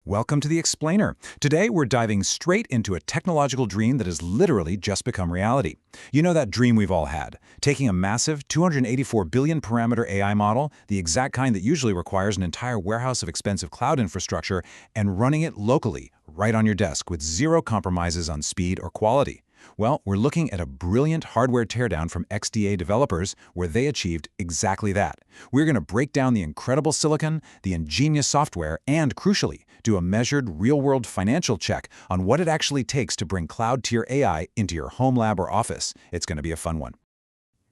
Welcome to the Explainer. Today, we're diving straight into a technological dream that has literally just become reality. You know that dream we've all had, taking a massive 284 billion parameter AI model, the exact kind that usually requires an entire warehouse of expensive cloud infrastructure, and running it locally, right on your desk, with zero compromises on speed or quality. Well, we're looking at a brilliant hardware teardown from XDA developers where they achieved exactly that. We're going to break down the incredible silicon, the ingenious software, and, crucially, do a measured, real-world financial check on what it actually takes to bring cloud-tier AI into your home lab or office. It's going to be a fun one.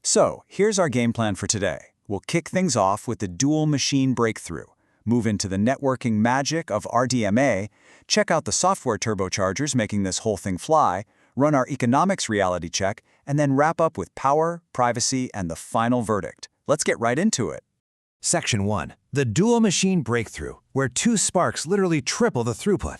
So, here's our game plan for today. We'll kick things off with the dual machine breakthrough, move into the networking magic of RDMA, check out the software turbochargers making this whole thing fly, run our economics reality check, and then wrap up with power, privacy, and the final verdict. Let's get right into it. Section 1. The dual machine breakthrough, where two Sparks literally triple the throughput.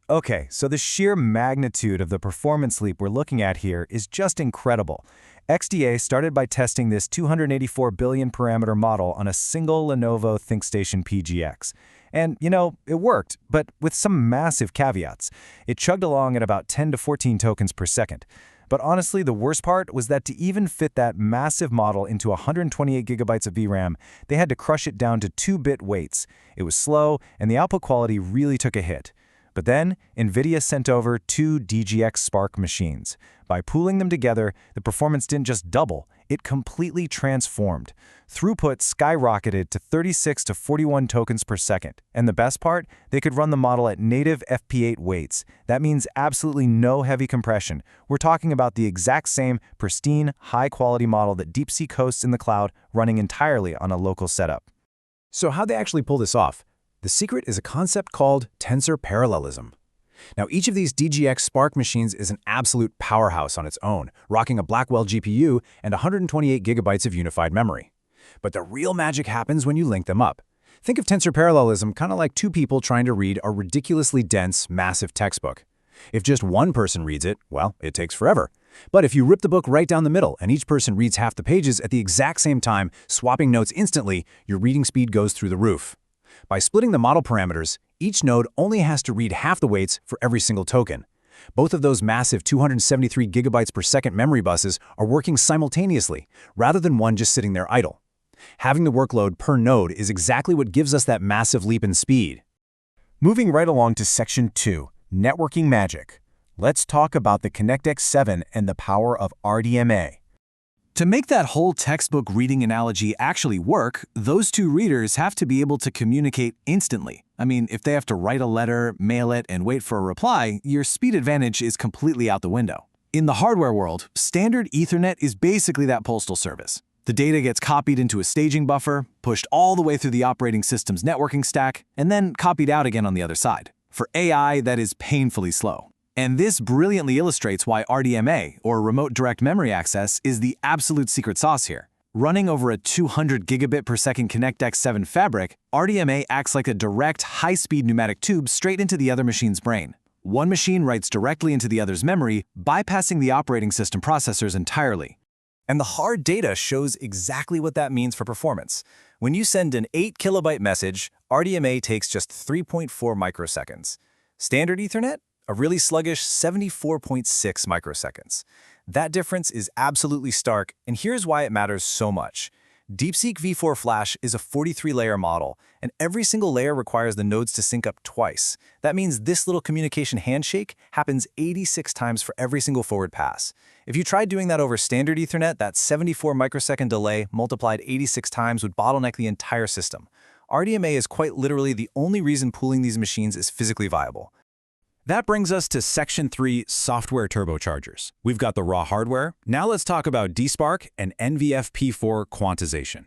Okay, so the sheer magnitude of the performance leap we're looking at here is just incredible. XDA started by testing this 284 billion parameter model on a single Lenovo ThinkStation PGX. And, it worked, but with some massive caveats. It chugged along at about 10 to 14 tokens per second. But honestly, the worst part was that to even fit that massive model into 128 gigabytes of VRAM, they had to crush it down to 2-bit weights. It was slow, and the output quality really took a hit. But then, Nvidia sent over two DGX Spark machines. By pooling them together, the performance didn't just double, it completely transformed. Throughput skyrocketed to 36 to 41 tokens per second. And the best part? They could run the model at native FP8 weights. That means absolutely no heavy compression. We're talking about the exact same pristine, high-quality model that DeepSeek hosts in the cloud, running entirely on a local setup. So how'd they actually pull this off? The secret is a concept called tensor parallelism. Now, each of these DGX Spark machines is an absolute powerhouse on its own, rocking a Blackwell GPU and 128 gigabytes of unified memory. But the real magic happens when you link them up. Think of tensor parallelism kind of like two people trying to read a ridiculously dense, massive textbook. If just one person reads it, well, it takes forever. But if you rip the book right down the middle and each person reads half the pages at the exact same time, swapping notes instantly, your reading speed goes through the roof. By splitting the model parameters, each node only has to read half the weights for every single token. Both of those massive 273 gigabytes per second memory buses are working simultaneously, rather than one just sitting there idle. Having the workload per node is exactly what gives us that massive leap in speed. Moving right along to Section 2, Networking Magic. Let's talk about the ConnectX-7 and the power of RDMA. To make that whole textbook reading analogy actually work, those two readers have to be able to communicate instantly. I mean, if they have to write a letter, mail it, and wait for a reply, your speed advantage is completely out the window. In the hardware world, standard Ethernet is basically that postal service. The data gets copied into a staging buffer, pushed all the way through the operating system's networking stack, and then copied out again on the other side. For AI, that is painfully slow. And this brilliantly illustrates why RDMA, or Remote Direct Memory Access, is the absolute secret sauce here. Running over a 200 gigabit per second ConnectX-7 fabric, RDMA acts like a direct, high-speed pneumatic tube straight into the other machine's brain. One machine writes directly into the other's memory, bypassing the operating system processors entirely. And the hard data shows exactly what that means for performance. When you send an 8 kilobyte message, RDMA takes just 3.4 microseconds. Standard Ethernet? A really sluggish 74.6 microseconds. That difference is absolutely stark, and here's why it matters so much. DeepSeek V4 Flash is a 43-layer model, and every single layer requires the nodes to sync up twice. That means this little communication handshake happens 86 times for every single forward pass. If you tried doing that over standard Ethernet, that 74 microsecond delay multiplied 86 times would bottleneck the entire system. RDMA is quite literally the only reason pooling these machines is physically viable. That brings us to Section 3, Software Turbochargers. We've got the raw hardware. Now let's talk about DSpark and NVFP4 quantization.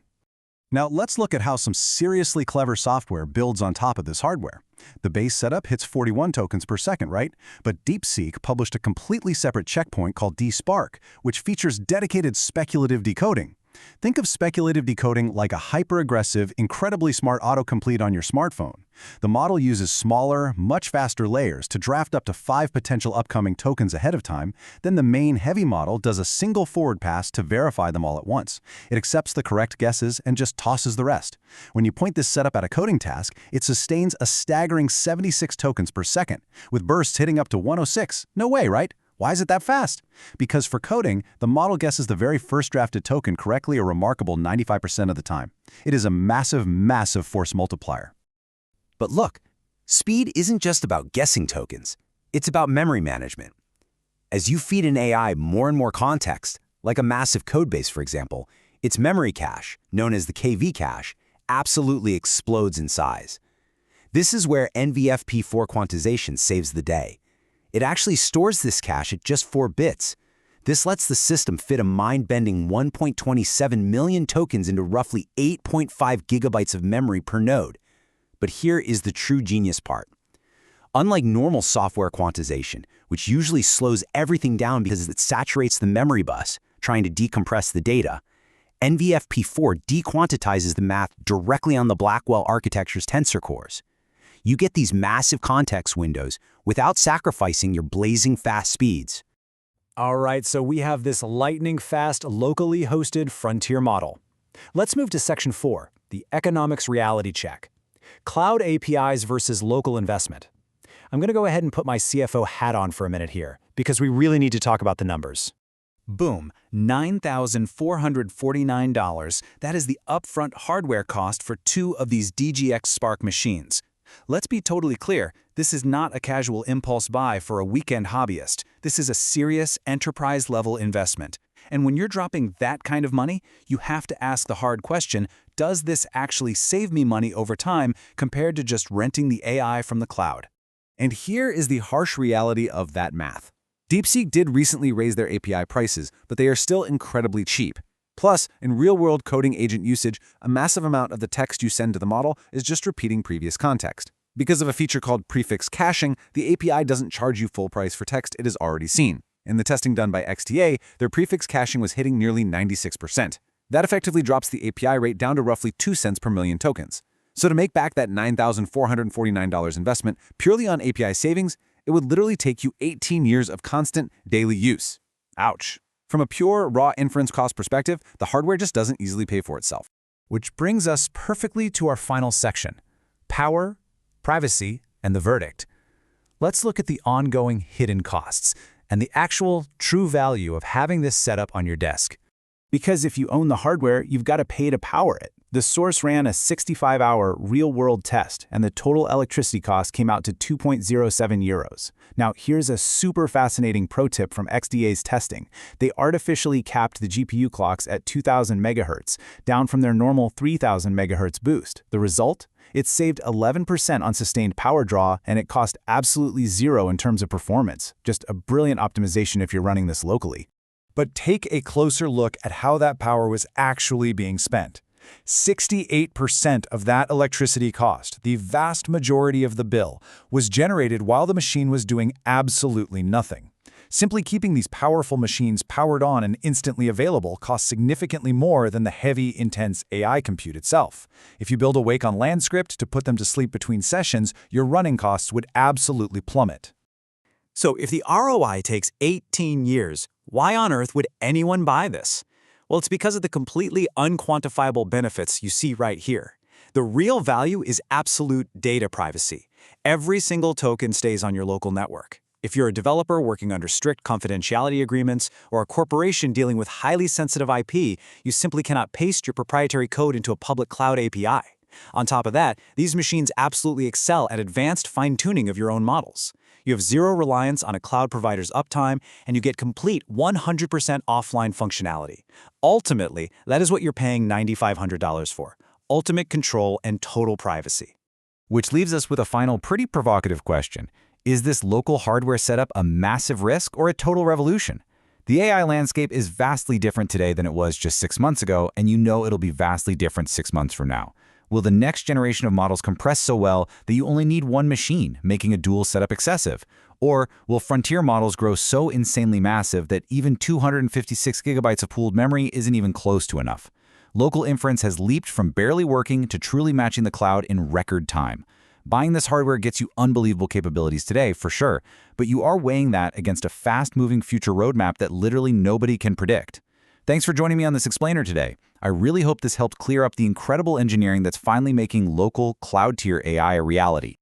Now let's look at how some seriously clever software builds on top of this hardware. The base setup hits 41 tokens per second, right? But DeepSeek published a completely separate checkpoint called DSpark, which features dedicated speculative decoding. Think of speculative decoding like a hyper-aggressive, incredibly smart autocomplete on your smartphone. The model uses smaller, much faster layers to draft up to 5 potential upcoming tokens ahead of time. Then the main heavy model does a single forward pass to verify them all at once. It accepts the correct guesses and just tosses the rest. When you point this setup at a coding task, it sustains a staggering 76 tokens per second, with bursts hitting up to 106. No way, right? Why is it that fast? Because for coding, the model guesses the very first drafted token correctly a remarkable 95% of the time. It is a massive, massive force multiplier. But look, speed isn't just about guessing tokens. It's about memory management. As you feed an AI more and more context, like a massive codebase, for example, its memory cache, known as the KV cache, absolutely explodes in size. This is where NVF P4 quantization saves the day. It actually stores this cache at just 4 bits. This lets the system fit a mind-bending 1.27 million tokens into roughly 8.5 gigabytes of memory per node. But here is the true genius part. Unlike normal software quantization, which usually slows everything down because it saturates the memory bus, trying to decompress the data, NVF P4 dequantizes the math directly on the Blackwell architecture's tensor cores. You get these massive context windows without sacrificing your blazing fast speeds. All right, so we have this lightning-fast, locally hosted frontier model. Let's move to Section 4, the economics reality check. Cloud APIs versus local investment. I'm going to go ahead and put my CFO hat on for a minute here, because we really need to talk about the numbers. Boom, $9,449. That is the upfront hardware cost for 2 of these DGX Spark machines. Let's be totally clear, this is not a casual impulse buy for a weekend hobbyist. This is a serious enterprise-level investment. And when you're dropping that kind of money, you have to ask the hard question, does this actually save me money over time compared to just renting the AI from the cloud? And here is the harsh reality of that math. DeepSeek did recently raise their API prices, but they are still incredibly cheap. Plus, in real-world coding agent usage, a massive amount of the text you send to the model is just repeating previous context. Because of a feature called prefix caching, the API doesn't charge you full price for text it has already seen. In the testing done by XTA, their prefix caching was hitting nearly 96%. That effectively drops the API rate down to roughly 2 cents per million tokens. So to make back that $9,449 investment purely on API savings, it would literally take you 18 years of constant daily use. Ouch. From a pure, raw inference cost perspective, the hardware just doesn't easily pay for itself. Which brings us perfectly to our final section: power, privacy, and the verdict. Let's look at the ongoing hidden costs and the actual true value of having this setup on your desk. Because if you own the hardware, you've got to pay to power it. The source ran a 65-hour real-world test, and the total electricity cost came out to 2.07 euros. Now, here's a super fascinating pro tip from XDA's testing. They artificially capped the GPU clocks at 2000 MHz, down from their normal 3000 MHz boost. The result? It saved 11% on sustained power draw, and it cost absolutely zero in terms of performance. Just a brilliant optimization if you're running this locally. But take a closer look at how that power was actually being spent. 68% of that electricity cost, the vast majority of the bill, was generated while the machine was doing absolutely nothing. Simply keeping these powerful machines powered on and instantly available costs significantly more than the heavy, intense AI compute itself. If you build a wake on land script to put them to sleep between sessions, your running costs would absolutely plummet. So if the ROI takes 18 years, why on earth would anyone buy this? Well, it's because of the completely unquantifiable benefits you see right here. The real value is absolute data privacy. Every single token stays on your local network. If you're a developer working under strict confidentiality agreements or a corporation dealing with highly sensitive IP, you simply cannot paste your proprietary code into a public cloud API. On top of that, these machines absolutely excel at advanced fine-tuning of your own models. You have zero reliance on a cloud provider's uptime, and you get complete 100% offline functionality. Ultimately, that is what you're paying $9,500 for: ultimate control and total privacy. Which leaves us with a final pretty provocative question. Is this local hardware setup a massive risk or a total revolution? The AI landscape is vastly different today than it was just 6 months ago, and you know it'll be vastly different 6 months from now. Will the next generation of models compress so well that you only need one machine, making a dual setup excessive? Or will frontier models grow so insanely massive that even 256 gigabytes of pooled memory isn't even close to enough? Local inference has leaped from barely working to truly matching the cloud in record time. Buying this hardware gets you unbelievable capabilities today, for sure, but you are weighing that against a fast-moving future roadmap that literally nobody can predict. Thanks for joining me on this explainer today. I really hope this helped clear up the incredible engineering that's finally making local cloud-tier AI a reality.